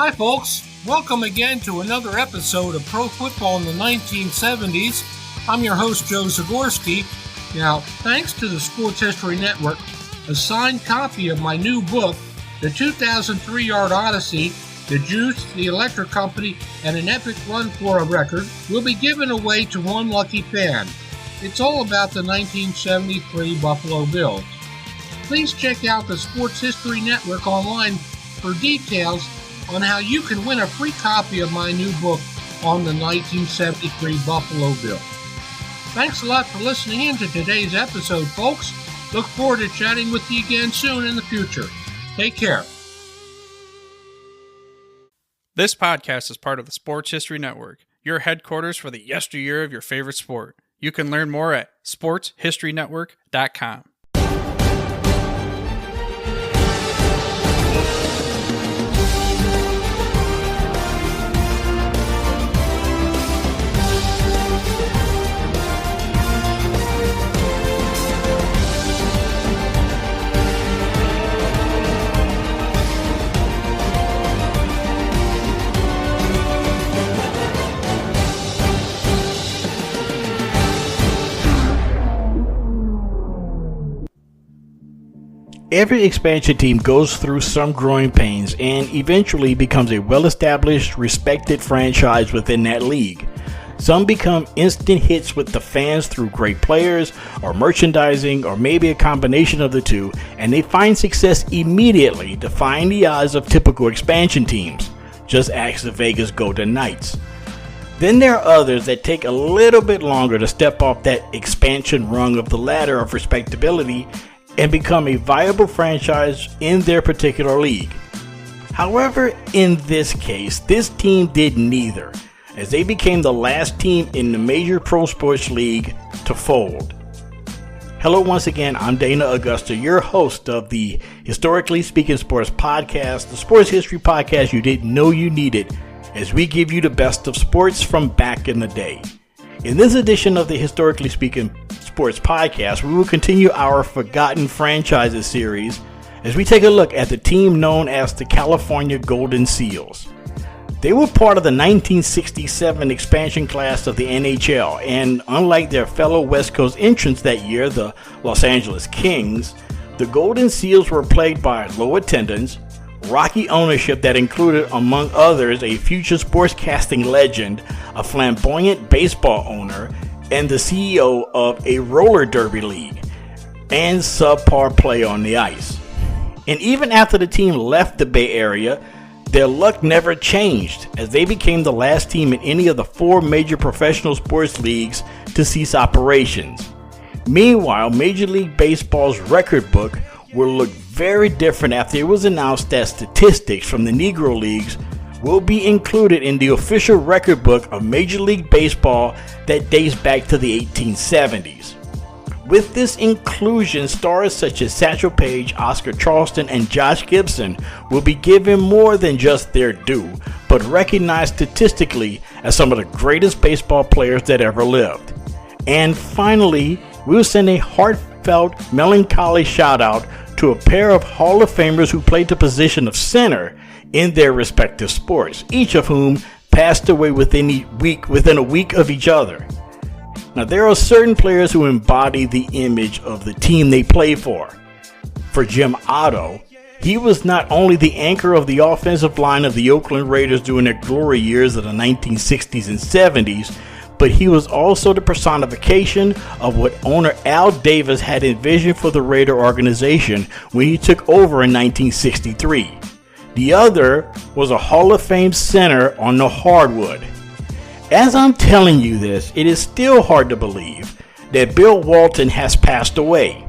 Hi folks, welcome again to another episode of Pro Football in the 1970s. I'm your host Joe Zagorski. Now, thanks to the Sports History Network, a signed copy of my new book, The 2003 Yard Odyssey, The Juice, The Electric Company, and an Epic Run for a Record will be given away to one lucky fan. It's all about the 1973 Buffalo Bills. Please check out the Sports History Network online for details on how you can win a free copy of my new book on the 1973 Buffalo Bills. Thanks a lot for listening in to today's episode, folks. Look forward to chatting with you again soon in the future. Take care. This podcast is part of the Sports History Network, your headquarters for the yesteryear of your favorite sport. You can learn more at sportshistorynetwork.com. Every expansion team goes through some growing pains and eventually becomes a well-established, respected franchise within that league. Some become instant hits with the fans through great players or merchandising or maybe a combination of the two, and they find success immediately, defying the odds of typical expansion teams. Just ask the Vegas Golden Knights. Then there are others that take a little bit longer to step off that expansion rung of the ladder of respectability and become a viable franchise in their particular league. However, in this case, this team did neither, as they became the last team in the major pro sports league to fold. Hello once again, I'm Dana Augusta, your host of the Historically Speaking Sports Podcast, the sports history podcast you didn't know you needed, as we give you the best of sports from back in the day. In this edition of the Historically Speaking Sports Podcast, we will continue our Forgotten Franchises series as we take a look at the team known as the California Golden Seals. They were part of the 1967 expansion class of the NHL, and unlike their fellow West Coast entrants that year, the Los Angeles Kings, the Golden Seals were plagued by low attendance, rocky ownership that included, among others, a future sportscasting legend, a flamboyant baseball owner, and the CEO of a roller derby league, and subpar play on the ice. And even after the team left the Bay Area, their luck never changed, as they became the last team in any of the four major professional sports leagues to cease operations. Meanwhile, Major League Baseball's record book will look very different after it was announced that statistics from the Negro Leagues will be included in the official record book of Major League Baseball that dates back to the 1870s. With this inclusion, stars such as Satchel Paige, Oscar Charleston, and Josh Gibson will be given more than just their due, but recognized statistically as some of the greatest baseball players that ever lived. And finally, we'll send a heartfelt, melancholy shout out to a pair of Hall of Famers who played the position of center in their respective sports, each of whom passed away within a week of each other. Now, there are certain players who embody the image of the team they play for. For Jim Otto, he was not only the anchor of the offensive line of the Oakland Raiders during their glory years of the 1960s and 70s, but he was also the personification of what owner Al Davis had envisioned for the Raider organization when he took over in 1963. The other was a Hall of Fame center on the hardwood. As I'm telling you this, it is still hard to believe that Bill Walton has passed away.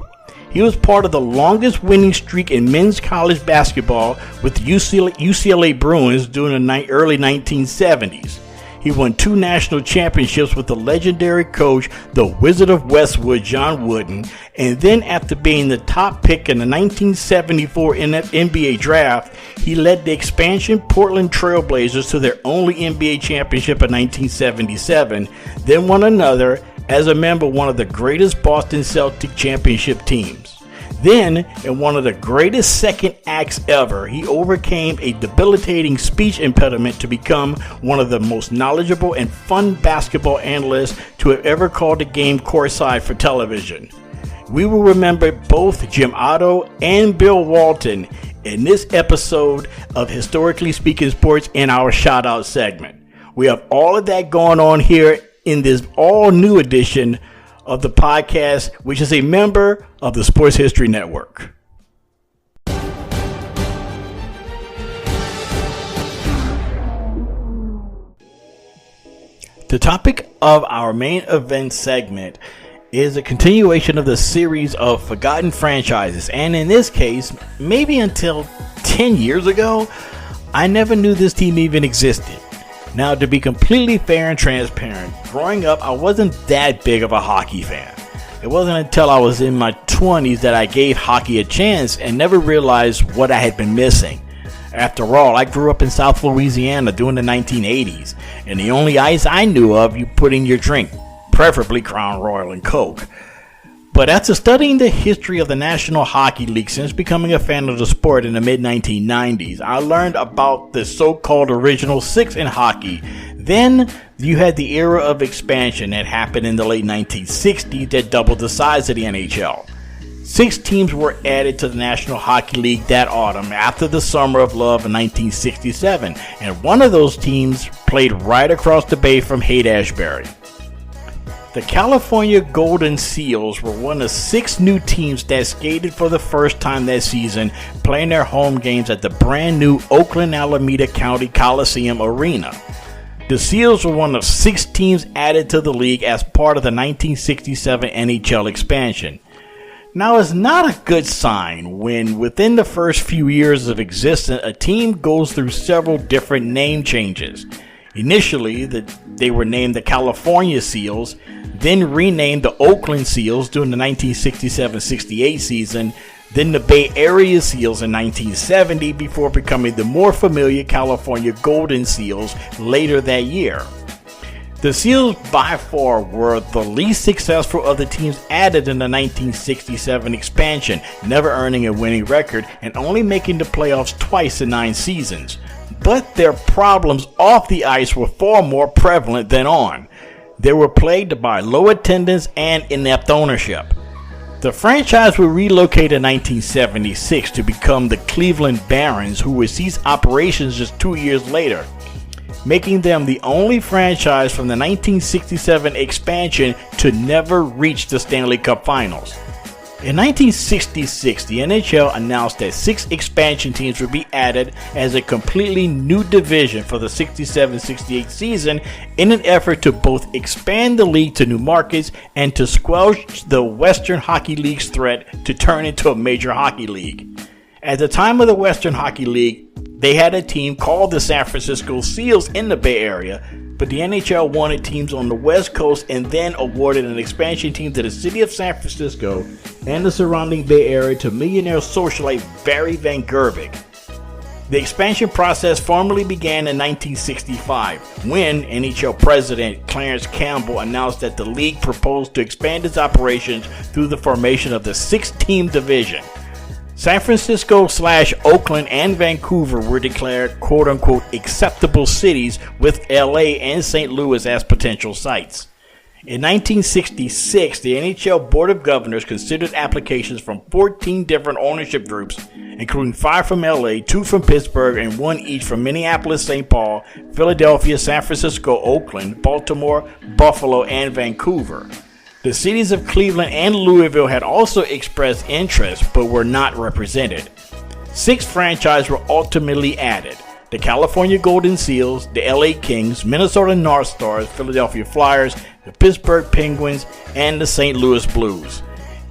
He was part of the longest winning streak in men's college basketball with the UCLA Bruins during the early 1970s. He won 2 national championships with the legendary coach, the Wizard of Westwood, John Wooden, and then after being the top pick in the 1974 NBA draft, he led the expansion Portland Trail Blazers to their only NBA championship in 1977, then won another as a member of one of the greatest Boston Celtic championship teams. Then, in one of the greatest second acts ever, he overcame a debilitating speech impediment to become one of the most knowledgeable and fun basketball analysts to have ever called the game courtside for television. We will remember both Jim Otto and Bill Walton in this episode of Historically Speaking Sports in our shout-out segment. We have all of that going on here in this all-new edition of the podcast, which is a member of the Sports History Network. The topic of our main event segment is a continuation of the series of forgotten franchises, and in this case, maybe until 10 years ago, I never knew this team even existed. Now, to be completely fair and transparent, growing up, I wasn't that big of a hockey fan. It wasn't until I was in my 20s that I gave hockey a chance and never realized what I had been missing. After all, I grew up in South Louisiana during the 1980s, and the only ice I knew of, you put in your drink, preferably Crown Royal and Coke. But after studying the history of the National Hockey League since becoming a fan of the sport in the mid-1990s, I learned about the so-called original six in hockey. Then you had the era of expansion that happened in the late 1960s that doubled the size of the NHL. 6 teams were added to the National Hockey League that autumn after the Summer of Love in 1967, and one of those teams played right across the bay from Haight-Ashbury. The California Golden Seals were one of 6 new teams that skated for the first time that season, playing their home games at the brand new Oakland Alameda County Coliseum Arena. The Seals were one of 6 teams added to the league as part of the 1967 NHL expansion. Now, it's not a good sign when within the first few years of existence, a team goes through several different name changes. Initially, they were named the California Seals, then renamed the Oakland Seals during the 1967-68 season, then the Bay Area Seals in 1970 before becoming the more familiar California Golden Seals later that year. The Seals by far were the least successful of the teams added in the 1967 expansion, never earning a winning record and only making the playoffs twice in 9 seasons. But their problems off the ice were far more prevalent than on. They were plagued by low attendance and inept ownership. The franchise would relocate in 1976 to become the Cleveland Barons, who would cease operations just 2 years later, making them the only franchise from the 1967 expansion to never reach the Stanley Cup Finals. In 1966, the NHL announced that 6 expansion teams would be added as a completely new division for the 67-68 season in an effort to both expand the league to new markets and to squelch the Western Hockey League's threat to turn into a major hockey league. At the time of the Western Hockey League, they had a team called the San Francisco Seals in the Bay Area, but the NHL wanted teams on the West Coast and then awarded an expansion team to the city of San Francisco and the surrounding Bay Area to millionaire socialite Barry Van Gerwen. The expansion process formally began in 1965 when NHL President Clarence Campbell announced that the league proposed to expand its operations through the formation of the 6-team division. San Francisco/Oakland and Vancouver were declared quote-unquote acceptable cities, with LA and St. Louis as potential sites. In 1966, the NHL Board of Governors considered applications from 14 different ownership groups, including 5 from LA, 2 from Pittsburgh, and 1 each from Minneapolis, St. Paul, Philadelphia, San Francisco, Oakland, Baltimore, Buffalo, and Vancouver. The cities of Cleveland and Louisville had also expressed interest but were not represented. 6 franchises were ultimately added: the California Golden Seals, the LA Kings, Minnesota North Stars, Philadelphia Flyers, the Pittsburgh Penguins, and the St. Louis Blues.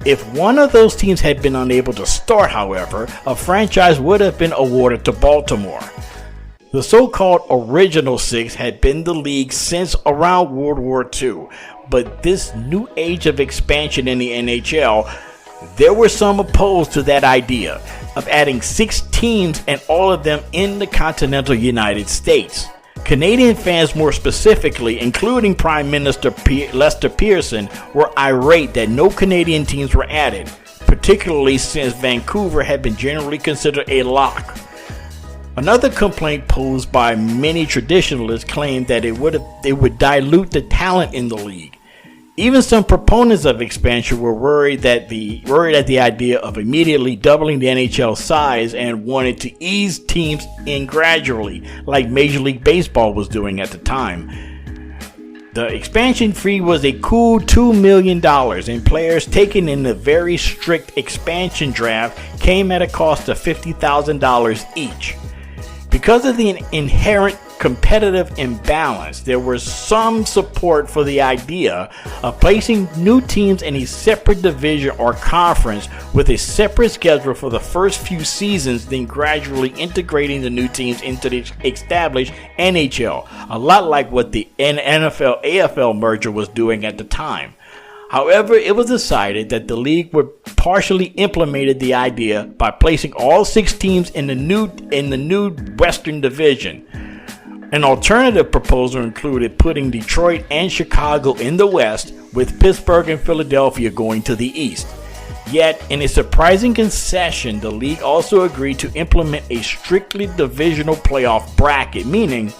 If one of those teams had been unable to start, however, a franchise would have been awarded to Baltimore. The so-called Original Six had been the league since around World War II, but this new age of expansion in the NHL, there were some opposed to that idea of adding 6 teams and all of them in the continental United States. Canadian fans more specifically, including Prime Minister Lester Pearson, were irate that no Canadian teams were added, particularly since Vancouver had been generally considered a lock. Another complaint posed by many traditionalists claimed that it would dilute the talent in the league. Even some proponents of expansion were worried at the idea of immediately doubling the NHL size and wanted to ease teams in gradually, like Major League Baseball was doing at the time. The expansion fee was a cool $2 million, and players taken in the very strict expansion draft came at a cost of $50,000 each. Because of the inherent competitive imbalance, there was some support for the idea of placing new teams in a separate division or conference with a separate schedule for the first few seasons, then gradually integrating the new teams into the established NHL, a lot like what the NFL-AFL merger was doing at the time. However, it was decided that the league would partially implement the idea by placing all 6 teams in the new Western Division. An alternative proposal included putting Detroit and Chicago in the West, with Pittsburgh and Philadelphia going to the East. Yet, in a surprising concession, the league also agreed to implement a strictly divisional playoff bracket, meaning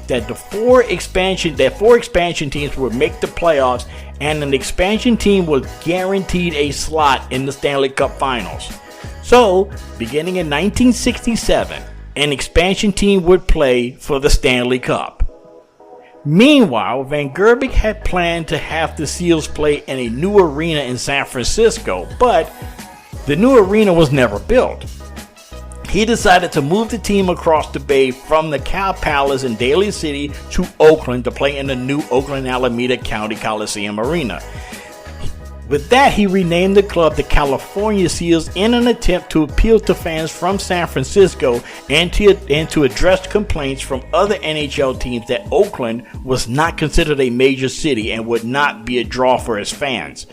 that four expansion teams would make the playoffs, and an expansion team was guaranteed a slot in the Stanley Cup Finals. So, beginning in 1967, an expansion team would play for the Stanley Cup. Meanwhile, Van Gerbeek had planned to have the Seals play in a new arena in San Francisco, but the new arena was never built. He decided to move the team across the bay from the Cow Palace in Daly City to Oakland to play in the new Oakland Alameda County Coliseum Arena. With that, he renamed the club the California Seals in an attempt to appeal to fans from San Francisco and to address complaints from other NHL teams that Oakland was not considered a major city and would not be a draw for its fans.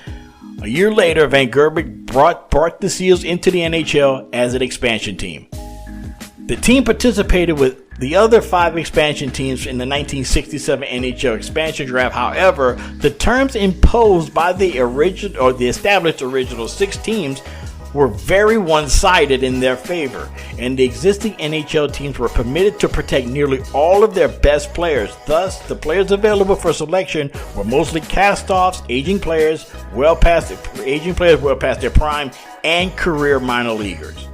A year later, Van Gerbeek brought the Seals into the NHL as an expansion team. The team participated with the other 5 expansion teams in the 1967 NHL expansion draft. However, the terms imposed by the established original 6 teams were very one-sided in their favor, and the existing NHL teams were permitted to protect nearly all of their best players. Thus, the players available for selection were mostly cast-offs, aging players well past their prime, and career minor leaguers.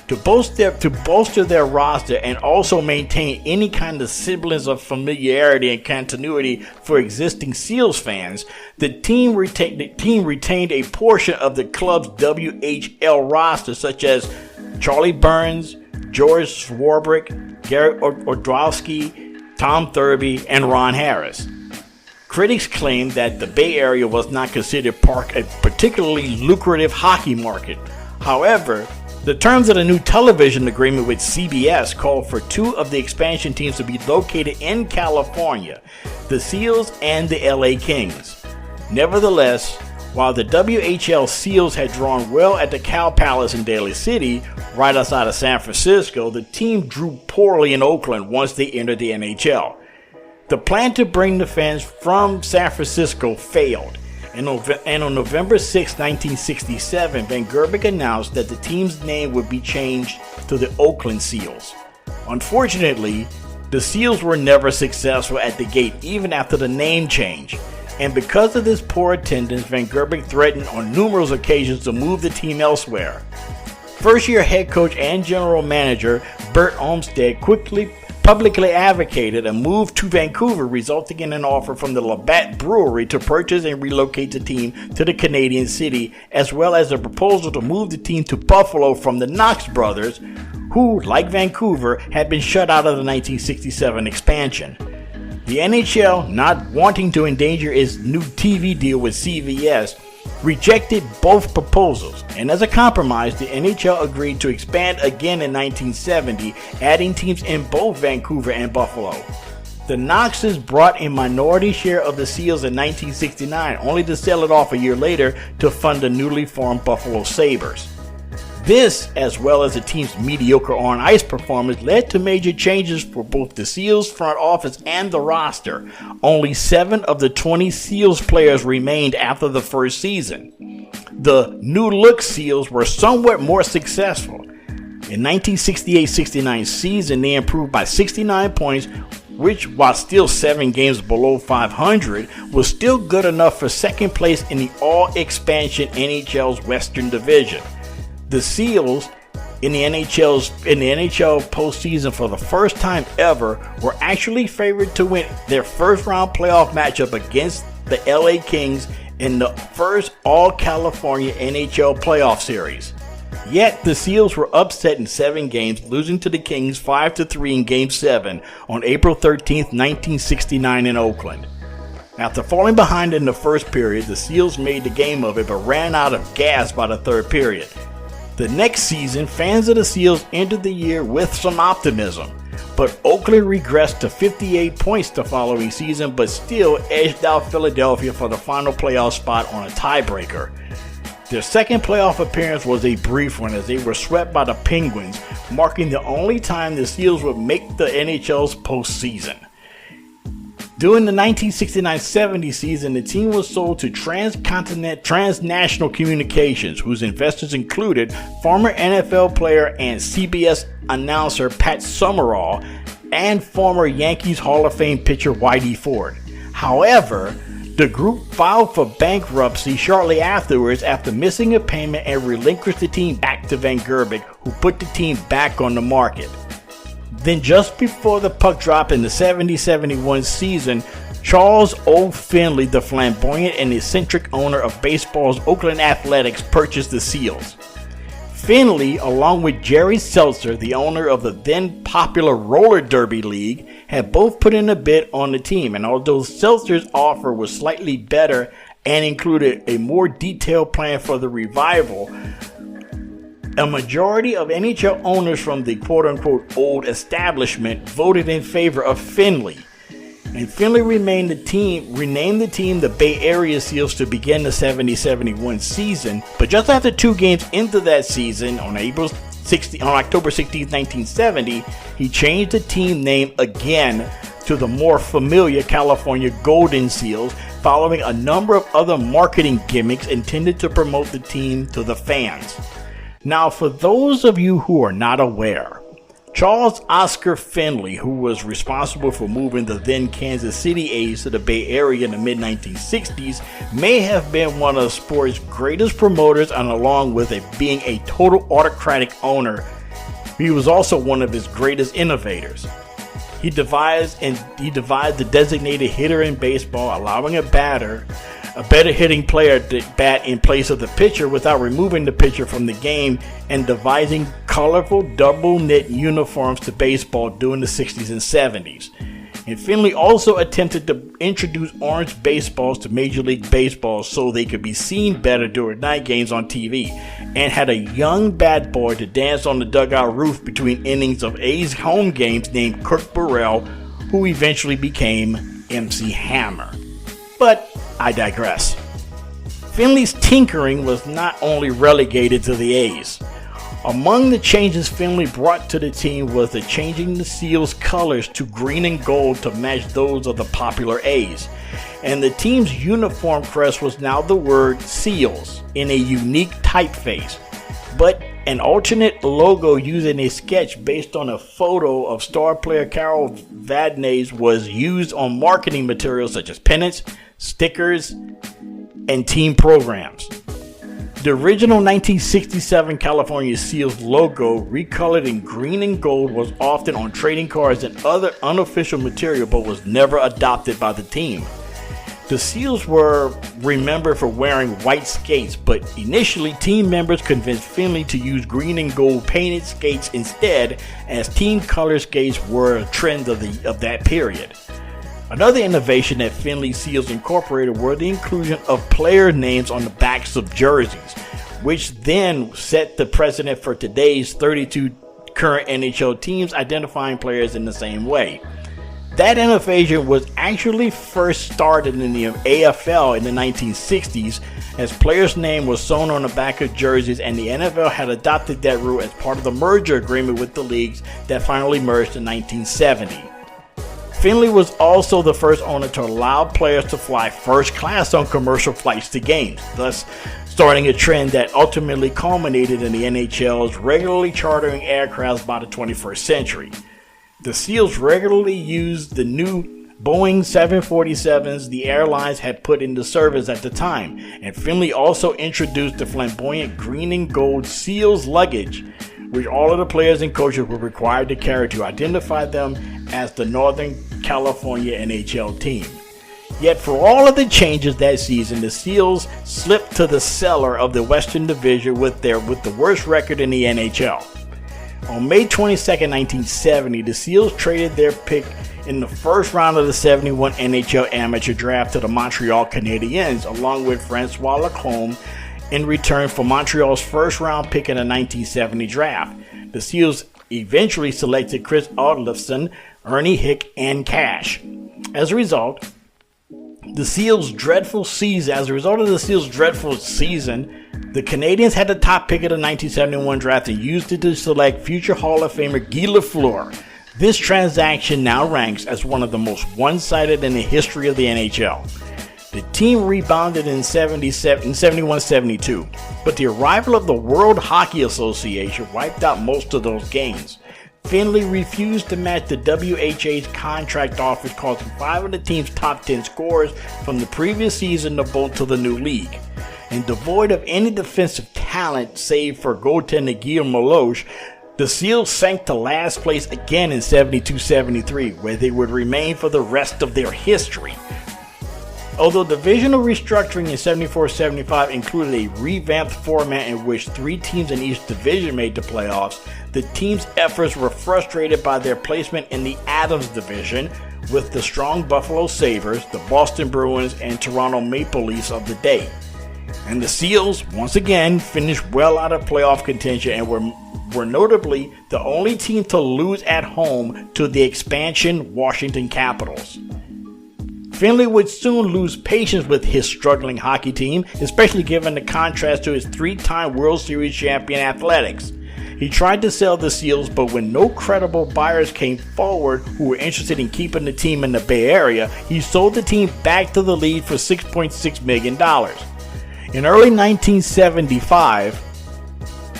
To bolster their roster and also maintain any kind of semblance of familiarity and continuity for existing Seals fans, the team retained a portion of the club's WHL roster, such as Charlie Burns, George Swarbrick, Gary Odrowski, Tom Thurby, and Ron Harris. Critics claimed that the Bay Area was not considered a particularly lucrative hockey market. However, the terms of the new television agreement with CBS called for 2 of the expansion teams to be located in California, the Seals and the LA Kings. Nevertheless, while the WHL Seals had drawn well at the Cow Palace in Daly City, right outside of San Francisco, the team drew poorly in Oakland once they entered the NHL. The plan to bring the fans from San Francisco failed. And on November 6, 1967, Van Gerbeek announced that the team's name would be changed to the Oakland Seals. Unfortunately, the Seals were never successful at the gate, even after the name change. And because of this poor attendance, Van Gerbeek threatened on numerous occasions to move the team elsewhere. First-year head coach and general manager Bert Olmsted publicly advocated a move to Vancouver, resulting in an offer from the Labatt Brewery to purchase and relocate the team to the Canadian city, as well as a proposal to move the team to Buffalo from the Knox brothers, who, like Vancouver, had been shut out of the 1967 expansion. The NHL, not wanting to endanger its new TV deal with CBS, rejected both proposals, and as a compromise, the NHL agreed to expand again in 1970, adding teams in both Vancouver and Buffalo. The Knoxes brought a minority share of the Seals in 1969, only to sell it off a year later to fund the newly formed Buffalo Sabres. This, as well as the team's mediocre on-ice performance, led to major changes for both the Seals front office and the roster. Only 7 of the 20 Seals players remained after the first season. the new-look Seals were somewhat more successful. In 1968-69 season, they improved by 69 points, which, while still 7 games below 500, was still good enough for second place in the all-expansion NHL's Western Division. The Seals in the NHL postseason for the first time ever were actually favored to win their first-round playoff matchup against the LA Kings in the first all-California NHL playoff series. Yet, the Seals were upset in 7 games, losing to the Kings 5-3 in Game 7 on April 13, 1969 in Oakland. After falling behind in the first period, the Seals made the game of it but ran out of gas by the third period. The next season, fans of the Seals entered the year with some optimism, but Oakland regressed to 58 points the following season but still edged out Philadelphia for the final playoff spot on a tiebreaker. Their second playoff appearance was a brief one as they were swept by the Penguins, marking the only time the Seals would make the NHL's postseason. During the 1969-70 season, the team was sold to Transnational Communications, whose investors included former NFL player and CBS announcer Pat Summerall and former Yankees Hall of Fame pitcher Whitey Ford. However, the group filed for bankruptcy shortly afterwards after missing a payment and relinquished the team back to Van Gerbeek, who put the team back on the market. Then just before the puck drop in the 70-71 season, Charles O. Finley, the flamboyant and eccentric owner of baseball's Oakland Athletics, purchased the Seals. Finley, along with Jerry Seltzer, the owner of the then popular Roller Derby League, had both put in a bid on the team, and although Seltzer's offer was slightly better and included a more detailed plan for the revival, a majority of NHL owners from the quote-unquote old establishment voted in favor of Finley, and Finley renamed the team the Bay Area Seals to begin the 70-71 season. But just after 2 games into that season, on October 16, 1970, he changed the team name again to the more familiar California Golden Seals, following a number of other marketing gimmicks intended to promote the team to the fans. Now, for those of you who are not aware, Charles Oscar Finley, who was responsible for moving the then Kansas City A's to the Bay Area in the mid-1960s, may have been one of sports' greatest promoters, and along with being a total autocratic owner, he was also one of his greatest innovators. He devised the designated hitter in baseball, allowing a better hitting player to bat in place of the pitcher without removing the pitcher from the game, and devising colorful double knit uniforms to baseball during the 60s and 70s. And Finley also attempted to introduce orange baseballs to Major League Baseball so they could be seen better during night games on TV, and had a young bat boy to dance on the dugout roof between innings of A's home games named Kirk Burrell, who eventually became MC Hammer. But I digress. Finley's tinkering was not only relegated to the A's. Among the changes Finley brought to the team was the changing the Seals' colors to green and gold to match those of the popular A's. And the team's uniform crest was now the word Seals in a unique typeface, but an alternate logo using a sketch based on a photo of star player Carol Vadnais was used on marketing materials such as pennants, stickers, and team programs. The original 1967 California Seals logo, recolored in green and gold, was often on trading cards and other unofficial material, but was never adopted by the team. The Seals were remembered for wearing white skates, but initially team members convinced Finley to use green and gold painted skates instead, as team color skates were a trend of that period. Another innovation that Finley Seals incorporated were the inclusion of player names on the backs of jerseys, which then set the precedent for today's 32 current NHL teams identifying players in the same way. That innovation was actually first started in the AFL in the 1960s, as players' name was sewn on the back of jerseys, and the NFL had adopted that rule as part of the merger agreement with the leagues that finally merged in 1970. Finley was also the first owner to allow players to fly first class on commercial flights to games, thus starting a trend that ultimately culminated in the NHL's regularly chartering aircrafts by the 21st century. The Seals regularly used the new Boeing 747s the airlines had put into service at the time, and Finley also introduced the flamboyant green and gold Seals luggage, which all of the players and coaches were required to carry to identify them as the Northern California NHL team. Yet for all of the changes that season, the Seals slipped to the cellar of the Western Division with the worst record in the NHL. On May 22, 1970, the Seals traded their pick in the first round of the 71 NHL Amateur Draft to the Montreal Canadiens, along with Francois Lacombe, in return for Montreal's first-round pick in the 1970 draft. The Seals eventually selected Chris Oddleifson, Ernie Hick, and Cash. As a result of the Seals' dreadful season, the Canadiens had the top pick of the 1971 draft and used it to select future Hall of Famer Guy Lafleur. This transaction now ranks as one of the most one-sided in the history of the NHL. The team rebounded in 71-72, but the arrival of the World Hockey Association wiped out most of those gains. Finley refused to match the WHA's contract offers, causing 5 of the team's top 10 scorers from the previous season to bolt to the new league. And devoid of any defensive talent save for goaltender Guillaume Meloche, the Seals sank to last place again in 72-73, where they would remain for the rest of their history. Although divisional restructuring in 74-75 included a revamped format in which 3 teams in each division made the playoffs, the team's efforts were frustrated by their placement in the Adams Division, with the strong Buffalo Sabres, the Boston Bruins, and Toronto Maple Leafs of the day. And the Seals, once again, finished well out of playoff contention and were notably the only team to lose at home to the expansion Washington Capitals. Finley would soon lose patience with his struggling hockey team, especially given the contrast to his 3-time World Series champion Athletics. He tried to sell the Seals, but when no credible buyers came forward who were interested in keeping the team in the Bay Area, he sold the team back to the league for $6.6 million. In early 1975,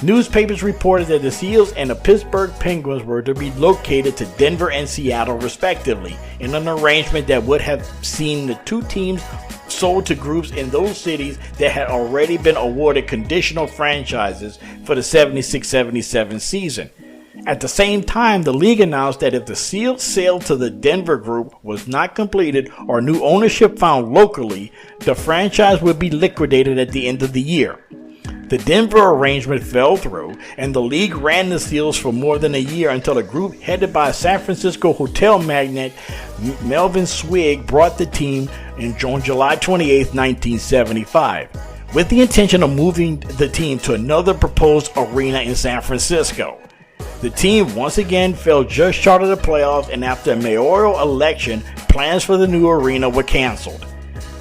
newspapers reported that the Seals and the Pittsburgh Penguins were to be located to Denver and Seattle respectively, in an arrangement that would have seen the 2 teams sold to groups in those cities that had already been awarded conditional franchises for the 76-77 season. At the same time, the league announced that if the Seals sale to the Denver group was not completed or new ownership found locally, the franchise would be liquidated at the end of the year. The Denver arrangement fell through, and the league ran the Seals for more than a year until a group headed by San Francisco hotel magnate Melvin Swig brought the team on July 28, 1975, with the intention of moving the team to another proposed arena in San Francisco. The team once again fell just short of the playoffs, and after a mayoral election, plans for the new arena were canceled.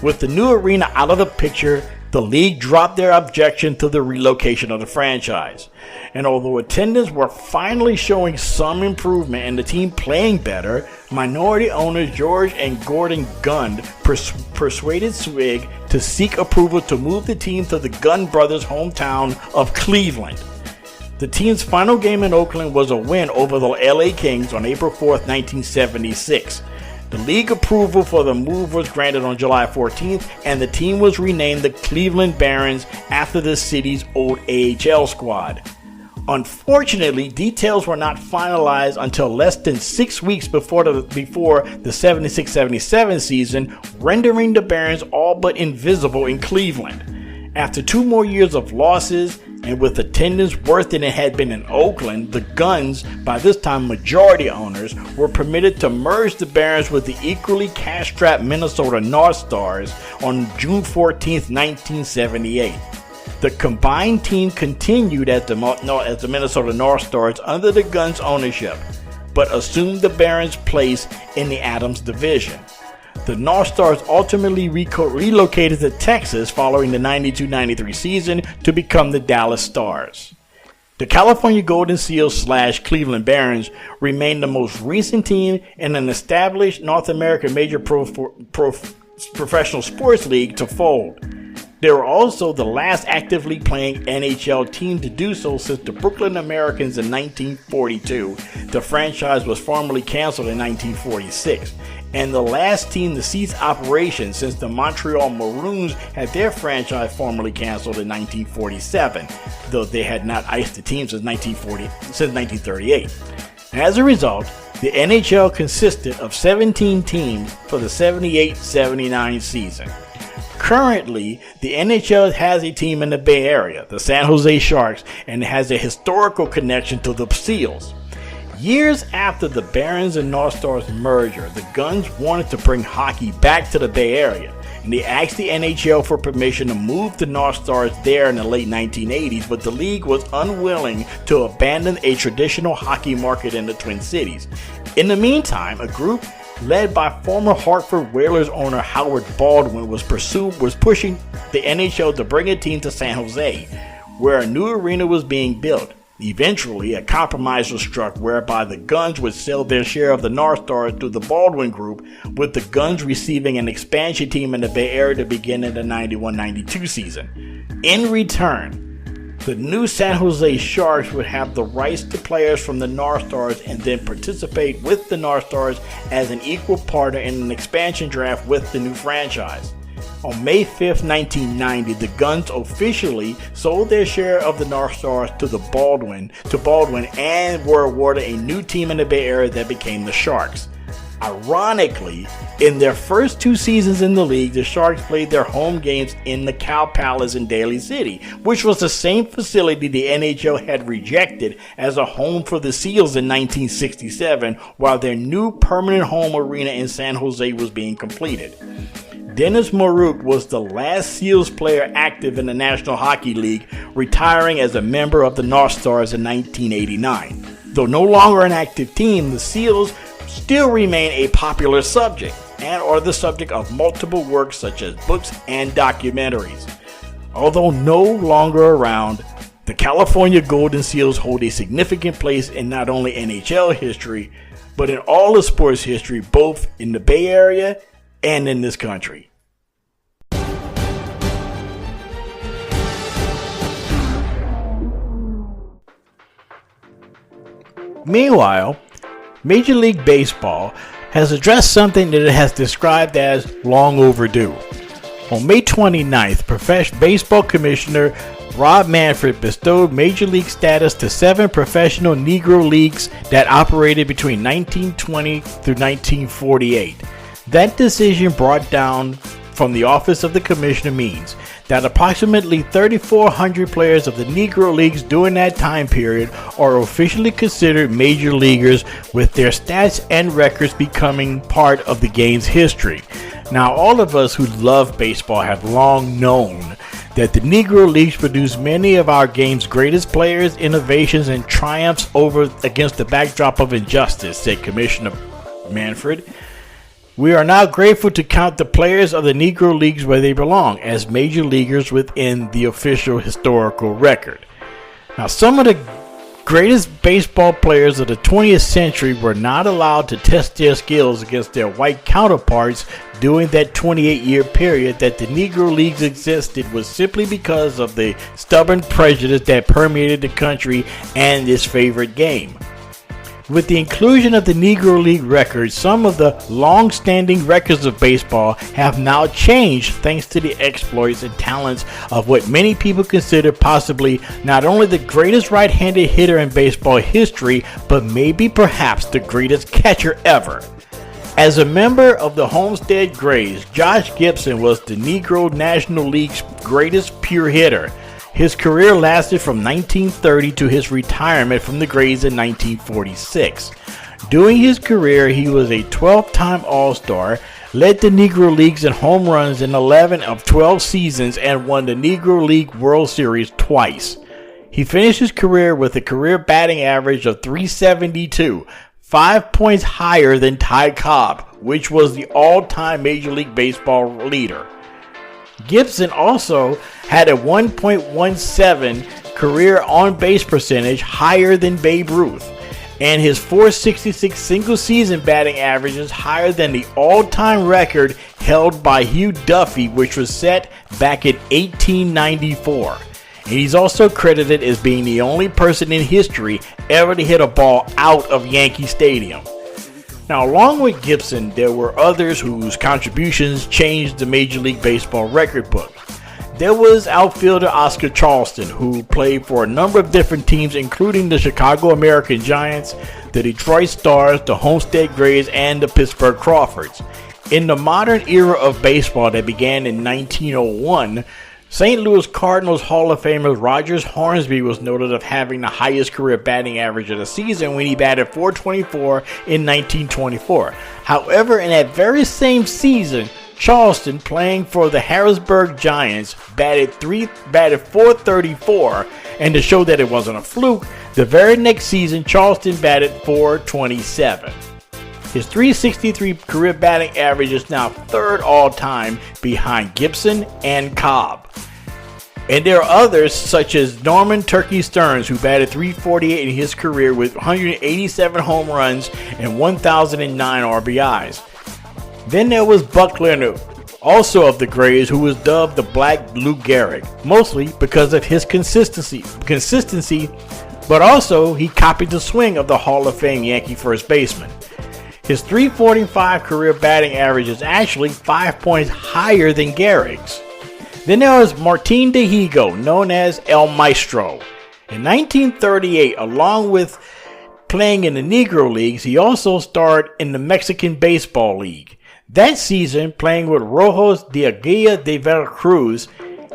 With the new arena out of the picture, the league dropped their objection to the relocation of the franchise. And although attendance were finally showing some improvement and the team playing better, minority owners George and Gordon Gund persuaded Swig to seek approval to move the team to the Gund brothers' hometown of Cleveland. The team's final game in Oakland was a win over the LA Kings on April 4, 1976. The league approval for the move was granted on July 14th, and the team was renamed the Cleveland Barons after the city's old AHL squad. Unfortunately, details were not finalized until less than 6 weeks before the 76-77 season, rendering the Barons all but invisible in Cleveland. After 2 more years of losses, and with attendance worse than it had been in Oakland, the Guns, by this time majority owners, were permitted to merge the Barons with the equally cash-strapped Minnesota North Stars on June 14, 1978. The combined team continued as the Minnesota North Stars under the Guns' ownership, but assumed the Barons' place in the Adams Division. The North Stars ultimately relocated to Texas following the 92-93 season to become the Dallas Stars. The California Golden Seals / Cleveland Barons remained the most recent team in an established North American major professional sports league to fold. They were also the last actively playing NHL team to do so since the Brooklyn Americans in 1942. The franchise was formally canceled in 1946. And the last team to cease operations since the Montreal Maroons had their franchise formally canceled in 1947, though they had not iced the team since 1938. As a result, the NHL consisted of 17 teams for the 78-79 season. Currently, the NHL has a team in the Bay Area, the San Jose Sharks, and has a historical connection to the Seals. Years after the Barons and North Stars merger, the Guns wanted to bring hockey back to the Bay Area, and they asked the NHL for permission to move the North Stars there in the late 1980s, but the league was unwilling to abandon a traditional hockey market in the Twin Cities. In the meantime, a group led by former Hartford Whalers owner Howard Baldwin was pushing the NHL to bring a team to San Jose, where a new arena was being built. Eventually, a compromise was struck whereby the Guns would sell their share of the North Stars to the Baldwin Group, with the Guns receiving an expansion team in the Bay Area to begin in the 91-92 season. In return, the new San Jose Sharks would have the rights to players from the North Stars and then participate with the North Stars as an equal partner in an expansion draft with the new franchise. On May 5, 1990, the Guns officially sold their share of the North Stars to Baldwin and were awarded a new team in the Bay Area that became the Sharks. Ironically, in their first 2 seasons in the league, the Sharks played their home games in the Cow Palace in Daly City, which was the same facility the NHL had rejected as a home for the Seals in 1967, while their new permanent home arena in San Jose was being completed. Dennis Maruk was the last Seals player active in the National Hockey League, retiring as a member of the North Stars in 1989. Though no longer an active team, the Seals still remain a popular subject and are the subject of multiple works such as books and documentaries. Although no longer around, the California Golden Seals hold a significant place in not only NHL history, but in all of sports history, both in the Bay Area and in this country. Meanwhile, Major League Baseball has addressed something that it has described as long overdue. On May 29th, Baseball Commissioner Rob Manfred bestowed Major League status to 7 professional Negro Leagues that operated between 1920 through 1948. That decision brought down from the Office of the Commissioner means that approximately 3,400 players of the Negro Leagues during that time period are officially considered major leaguers, with their stats and records becoming part of the game's history. Now, all of us who love baseball have long known that the Negro Leagues produce many of our game's greatest players, innovations, and triumphs against the backdrop of injustice, said Commissioner Manfred. We are now grateful to count the players of the Negro Leagues where they belong, as major leaguers within the official historical record. Now, some of the greatest baseball players of the 20th century were not allowed to test their skills against their white counterparts during that 28-year period that the Negro Leagues existed, was simply because of the stubborn prejudice that permeated the country and its favorite game. With the inclusion of the Negro League records, some of the long-standing records of baseball have now changed thanks to the exploits and talents of what many people consider possibly not only the greatest right-handed hitter in baseball history, but maybe perhaps the greatest catcher ever. As a member of the Homestead Grays, Josh Gibson was the Negro National League's greatest pure hitter. His career lasted from 1930 to his retirement from the Grays in 1946. During his career, he was a 12-time All-Star, led the Negro Leagues in home runs in 11 of 12 seasons, and won the Negro League World Series twice. He finished his career with a career batting average of .372, 5 points higher than Ty Cobb, which was the all-time Major League Baseball leader. Gibson also had a 1.17 career on-base percentage, higher than Babe Ruth. and his .466 single-season batting average is higher than the all-time record held by Hugh Duffy, which was set back in 1894. And he's also credited as being the only person in history ever to hit a ball out of Yankee Stadium. Now, along with Gibson, there were others whose contributions changed the Major League Baseball record book. There was outfielder Oscar Charleston, who played for a number of different teams, including the Chicago American Giants, the Detroit Stars, the Homestead Grays, and the Pittsburgh Crawfords. In the modern era of baseball that began in 1901, St. Louis Cardinals Hall of Famer Rogers Hornsby was noted of having the highest career batting average of the season when he batted .424 in 1924. However, in that very same season, Charleston, playing for the Harrisburg Giants, batted .434, and to show that it wasn't a fluke, the very next season Charleston batted .427. His .363 career batting average is now third all-time behind Gibson and Cobb. And there are others such as Norman Turkey Stearns, who batted .348 in his career with 187 home runs and 1,009 RBIs. Then there was Buck Leonard, also of the Grays, who was dubbed the Black Lou Gehrig, mostly because of his consistency, but also he copied the swing of the Hall of Fame Yankee first baseman. His .345 career batting average is actually 5 points higher than Gehrig's. Then there was Martin Dihigo, known as El Maestro. In 1938, along with playing in the Negro Leagues, he also starred in the Mexican Baseball League. That season, playing with Rojos de Aguila de Veracruz,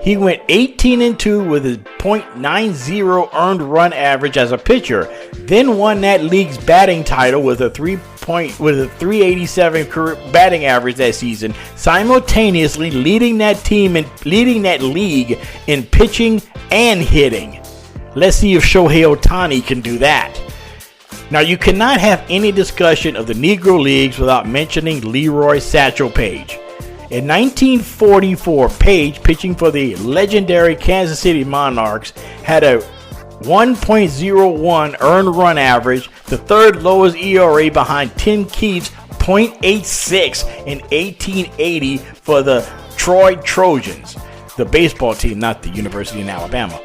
he went 18-2 with his .90 earned run average as a pitcher, then won that league's batting title with a 387 career batting average that season, simultaneously leading that league in pitching and hitting. Let's see if Shohei Ohtani can do that. Now, you cannot have any discussion of the Negro Leagues without mentioning Leroy Satchel Paige. In 1944, Paige, pitching for the legendary Kansas City Monarchs, had a 1.01 earned run average, the third lowest ERA behind Tim Keefe's .86 in 1880 for the Troy Trojans, the baseball team, not the University of Alabama,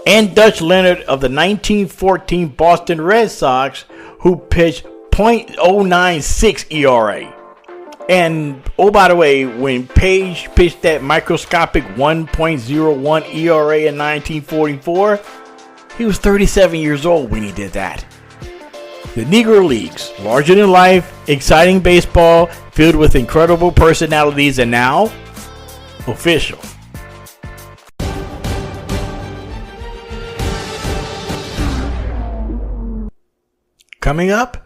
and Dutch Leonard of the 1914 Boston Red Sox, who pitched .096 ERA. And, oh, by the way, when Paige pitched that microscopic 1.01 ERA in 1944, he was 37 years old when he did that. The Negro Leagues, larger than life, exciting baseball, filled with incredible personalities, and now, official. Coming up,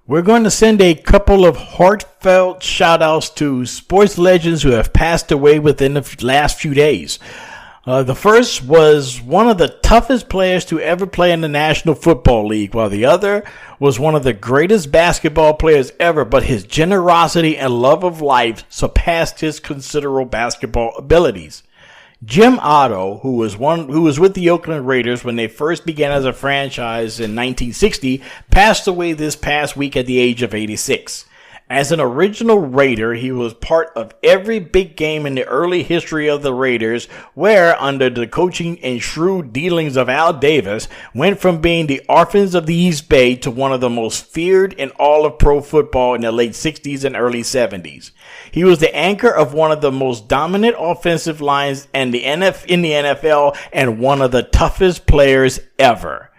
we're going to send a couple of heartfelt shout-outs to sports legends who have passed away within the last few days. The first was one of the toughest players to ever play in the National Football League, while the other was one of the greatest basketball players ever, but his generosity and love of life surpassed his considerable basketball abilities. Jim Otto, who was with the Oakland Raiders when they first began as a franchise in 1960, passed away this past week at the age of 86. As an original Raider, he was part of every big game in the early history of the Raiders, where, under the coaching and shrewd dealings of Al Davis, went from being the orphans of the East Bay to one of the most feared in all of pro football in the late 60s and early 70s. He was the anchor of one of the most dominant offensive lines in the NFL and one of the toughest players ever.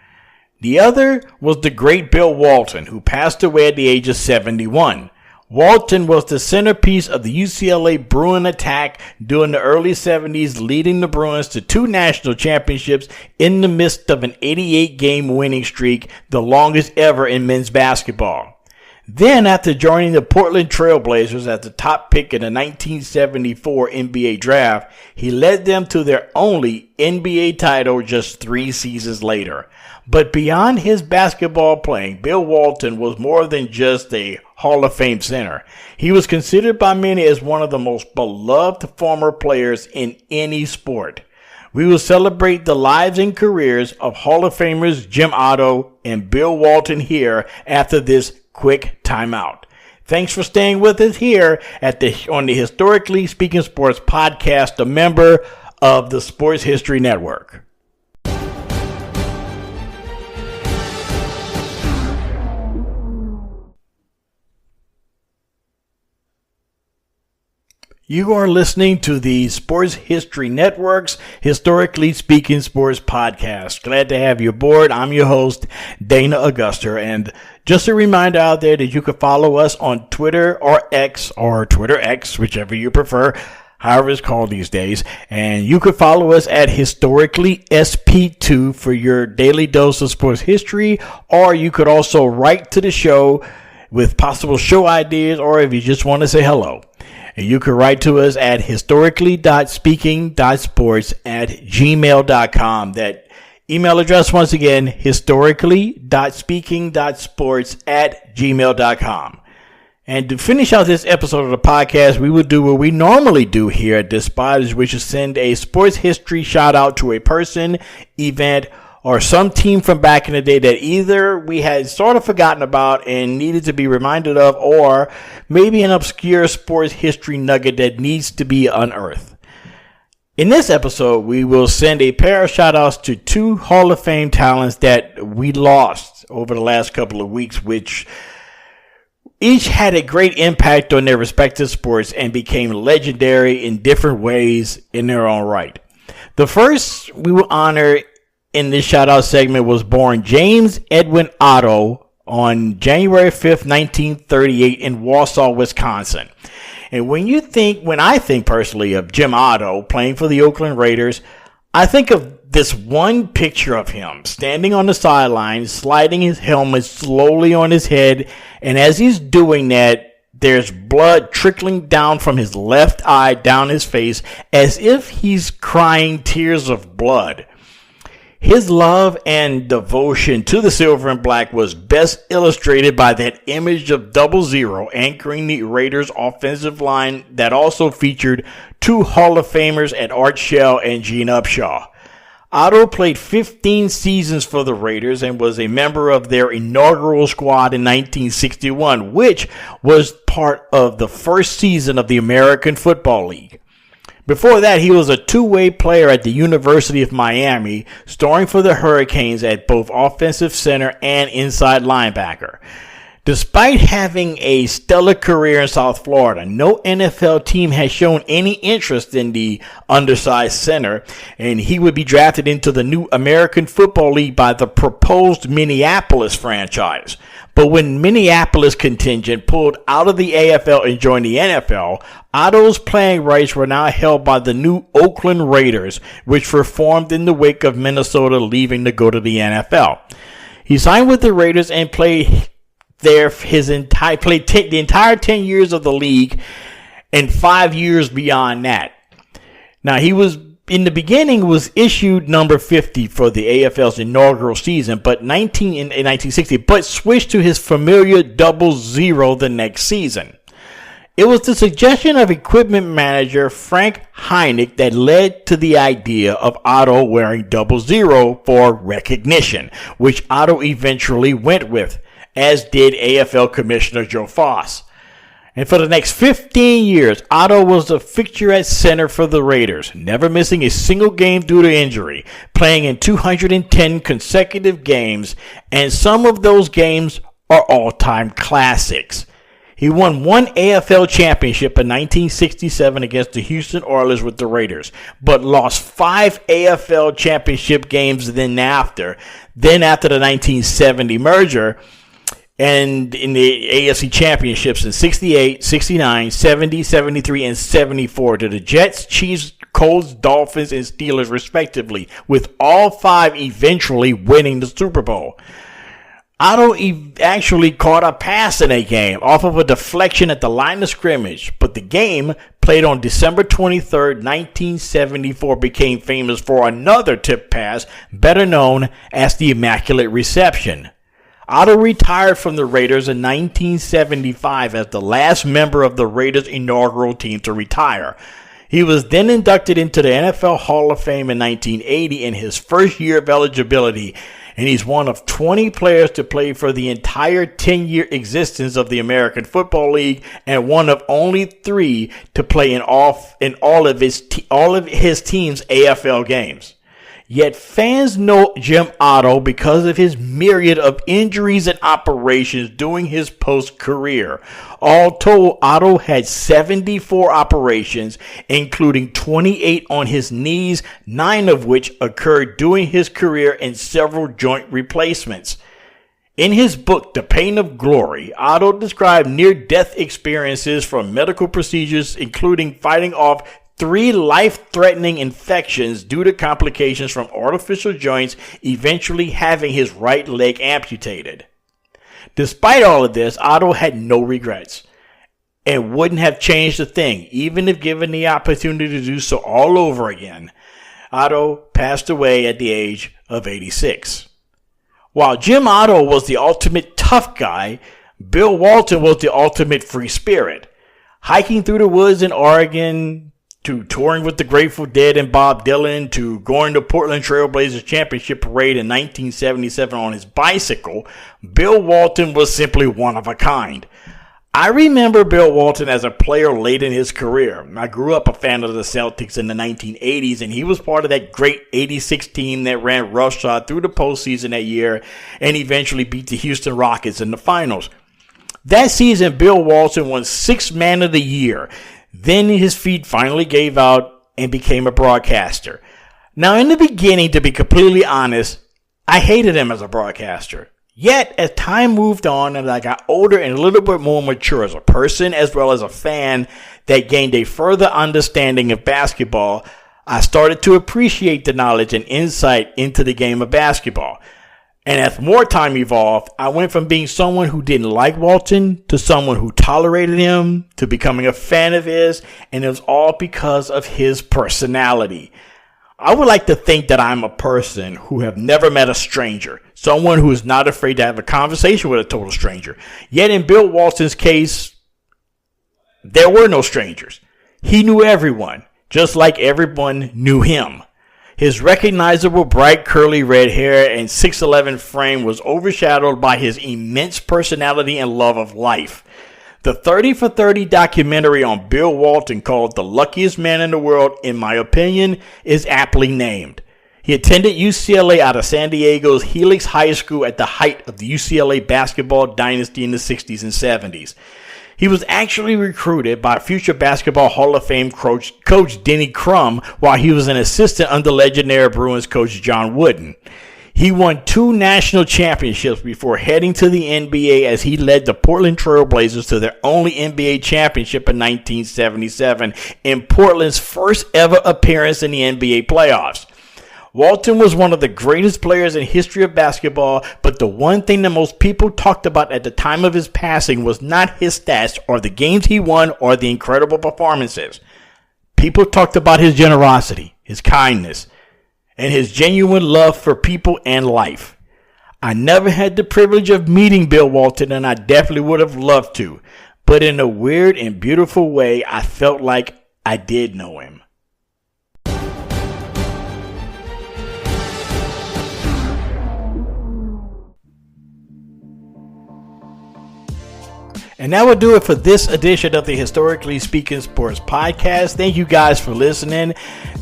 The other was the great Bill Walton, who passed away at the age of 71. Walton was the centerpiece of the UCLA Bruin attack during the early 70s, leading the Bruins to 2 national championships in the midst of an 88-game winning streak, the longest ever in men's basketball. Then, after joining the Portland Trail Blazers as the top pick in the 1974 NBA draft, he led them to their only NBA title just 3 seasons later. But beyond his basketball playing, Bill Walton was more than just a Hall of Fame center. He was considered by many as one of the most beloved former players in any sport. We will celebrate the lives and careers of Hall of Famers Jim Otto and Bill Walton here after this quick timeout. Thanks for staying with us here on the Historically Speaking Sports podcast, a member of the Sports History Network. You are listening to the Sports History Network's Historically Speaking Sports podcast. Glad to have you aboard. I'm your host, Dana Auguster. And just a reminder out there that you can follow us on Twitter or Twitter X, whichever you prefer, however it's called these days. And you can follow us at Historically SP2 for your daily dose of sports history. Or you could also write to the show with possible show ideas, or if you just want to say hello. And you can write to us at historically.speaking.sports@gmail.com. That email address, once again, historically.speaking.sports@gmail.com. And to finish out this episode of the podcast, we will do what we normally do here at this spot, which is send a sports history shout out to a person, event, or some team from back in the day that either we had sort of forgotten about and needed to be reminded of, or maybe an obscure sports history nugget that needs to be unearthed. In this episode, we will send a pair of shout-outs to two Hall of Fame talents that we lost over the last couple of weeks, which each had a great impact on their respective sports and became legendary in different ways in their own right. The first we will honor in this shout-out segment was born James Edwin Otto on January 5th, 1938 in Wausau, Wisconsin. And when I think personally of Jim Otto playing for the Oakland Raiders, I think of this one picture of him standing on the sideline, sliding his helmet slowly on his head. And as he's doing that, there's blood trickling down from his left eye down his face as if he's crying tears of blood. His love and devotion to the silver and black was best illustrated by that image of 00 anchoring the Raiders' offensive line that also featured two Hall of Famers at Art Shell and Gene Upshaw. Otto played 15 seasons for the Raiders and was a member of their inaugural squad in 1961, which was part of the first season of the American Football League. Before that, he was a two-way player at the University of Miami, starring for the Hurricanes at both offensive center and inside linebacker. Despite having a stellar career in South Florida, no NFL team has shown any interest in the undersized center, and he would be drafted into the new American Football League by the proposed Minneapolis franchise. But when Minneapolis contingent pulled out of the AFL and joined the NFL, Otto's playing rights were now held by the new Oakland Raiders, which were formed in the wake of Minnesota leaving to go to the NFL. He signed with the Raiders and played there the entire 10 years of the league and 5 years beyond that. Now, he was in the beginning was issued number 50 for the AFL's inaugural season, but in 1960, but switched to his familiar 00 the next season. It was the suggestion of equipment manager Frank Heineck that led to the idea of Otto wearing 00 for recognition, which Otto eventually went with, as did AFL Commissioner Joe Foss. And for the next 15 years, Otto was a fixture at center for the Raiders, never missing a single game due to injury, playing in 210 consecutive games, and some of those games are all-time classics. He won one AFL championship in 1967 against the Houston Oilers with the Raiders, but lost 5 AFL championship games then after the 1970 merger, and in the AFC championships in 68, 69, 70, 73, and 74 to the Jets, Chiefs, Colts, Dolphins, and Steelers respectively, with all 5 eventually winning the Super Bowl. Otto actually caught a pass in a game off of a deflection at the line of scrimmage, but the game, played on December 23rd, 1974, became famous for another tip pass, better known as the Immaculate Reception. Otto retired from the Raiders in 1975 as the last member of the Raiders' inaugural team to retire. He was then inducted into the NFL Hall of Fame in 1980 in his first year of eligibility, and he's one of 20 players to play for the entire 10-year existence of the American Football League, and one of only 3 to play in all of his team's AFL games. Yet fans know Jim Otto because of his myriad of injuries and operations during his post-career. All told, Otto had 74 operations, including 28 on his knees, 9 of which occurred during his career, and several joint replacements. In his book, The Pain of Glory, Otto described near-death experiences from medical procedures, including fighting off 3 life-threatening infections due to complications from artificial joints, eventually having his right leg amputated. Despite all of this, Otto had no regrets and wouldn't have changed a thing, even if given the opportunity to do so all over again. Otto passed away at the age of 86. While Jim Otto was the ultimate tough guy, Bill Walton was the ultimate free spirit. Hiking through the woods in Oregon, to touring with the Grateful Dead and Bob Dylan, to going to Portland Trail Blazers Championship Parade in 1977 on his bicycle, Bill Walton was simply one of a kind. I remember Bill Walton as a player late in his career. I grew up a fan of the Celtics in the 1980s, and he was part of that great 86 team that ran roughshod through the postseason that year and eventually beat the Houston Rockets in the finals. That season, Bill Walton won 6th Man of the Year. Then his feet finally gave out and became a broadcaster. Now, in the beginning, to be completely honest, I hated him as a broadcaster. Yet, as time moved on and I got older and a little bit more mature as a person as well as a fan that gained a further understanding of basketball, I started to appreciate the knowledge and insight into the game of basketball. And as more time evolved, I went from being someone who didn't like Walton to someone who tolerated him to becoming a fan of his, and it was all because of his personality. I would like to think that I'm a person who have never met a stranger, someone who is not afraid to have a conversation with a total stranger. Yet in Bill Walton's case, there were no strangers. He knew everyone, just like everyone knew him. His recognizable bright curly red hair and 6'11" frame was overshadowed by his immense personality and love of life. The 30 for 30 documentary on Bill Walton, called The Luckiest Man in the World, in my opinion, is aptly named. He attended UCLA out of San Diego's Helix High School at the height of the UCLA basketball dynasty in the 60s and 70s. He was actually recruited by future Basketball Hall of Fame coach Denny Crum while he was an assistant under legendary Bruins coach John Wooden. He won 2 national championships before heading to the NBA as he led the Portland Trail Blazers to their only NBA championship in 1977 in Portland's first ever appearance in the NBA playoffs. Walton was one of the greatest players in history of basketball, but the one thing that most people talked about at the time of his passing was not his stats or the games he won or the incredible performances. People talked about his generosity, his kindness, and his genuine love for people and life. I never had the privilege of meeting Bill Walton, and I definitely would have loved to, but in a weird and beautiful way, I felt like I did know him. And that will do it for this edition of the Historically Speaking Sports Podcast. Thank you guys for listening.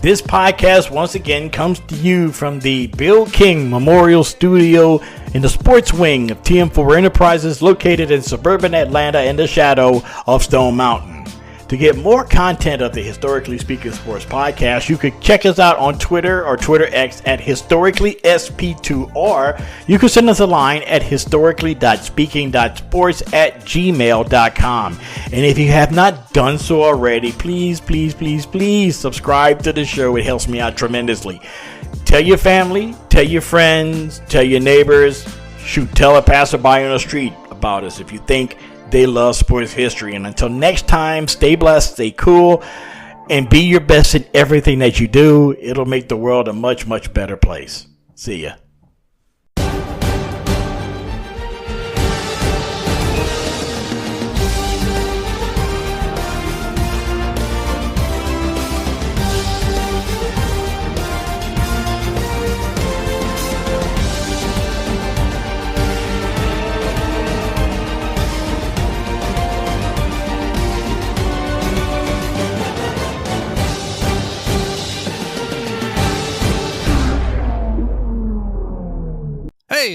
This podcast, once again, comes to you from the Bill King Memorial Studio in the sports wing of TM4 Enterprises, located in suburban Atlanta in the shadow of Stone Mountain. To get more content of the Historically Speaking Sports Podcast, you could check us out on Twitter or Twitter X at historicallysp2, or you can send us a line at historically.speaking.sports@gmail.com. And if you have not done so already, please subscribe to the show. It helps me out tremendously. Tell your family, tell your friends, tell your neighbors, tell a passerby on the street about us if you think they love sports history. And until next time, stay blessed, stay cool, and be your best in everything that you do. It'll make the world a much, much better place. See ya.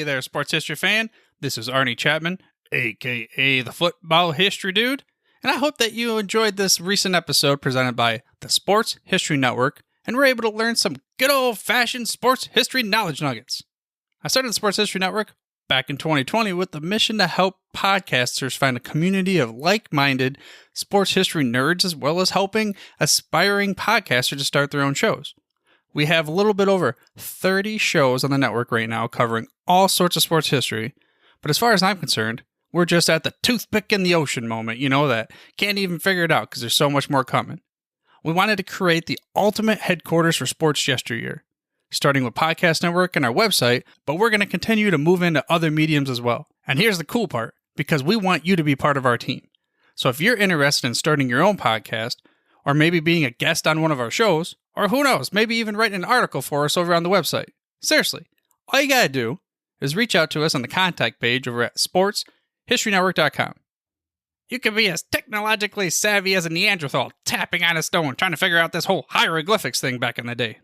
there, sports history fan. This is Arnie Chapman, a.k.a. the Football History Dude, and I hope that you enjoyed this recent episode presented by the Sports History Network and were able to learn some good old-fashioned sports history knowledge nuggets. I started the Sports History Network back in 2020 with the mission to help podcasters find a community of like-minded sports history nerds, as well as helping aspiring podcasters to start their own shows. We have a little bit over 30 shows on the network right now covering all sorts of sports history, but as far as I'm concerned, we're just at the toothpick in the ocean moment, that can't even figure it out because there's so much more coming. We wanted to create the ultimate headquarters for sports yesteryear, starting with Podcast Network and our website, but we're going to continue to move into other mediums as well. And here's the cool part, because we want you to be part of our team. So if you're interested in starting your own podcast, or maybe being a guest on one of our shows, or who knows, maybe even writing an article for us over on the website. Seriously, all you got to do is reach out to us on the contact page over at sportshistorynetwork.com. You can be as technologically savvy as a Neanderthal tapping on a stone trying to figure out this whole hieroglyphics thing back in the day.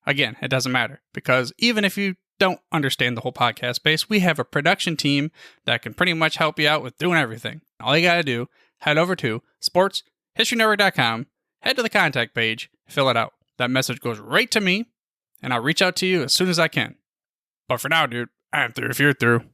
Again, it doesn't matter, because even if you don't understand the whole podcast space, we have a production team that can pretty much help you out with doing everything. All you got to do, head over to sportshistorynetwork.com, head to the contact page, fill it out. That message goes right to me, and I'll reach out to you as soon as I can. But for now, dude, I'm through if you're through.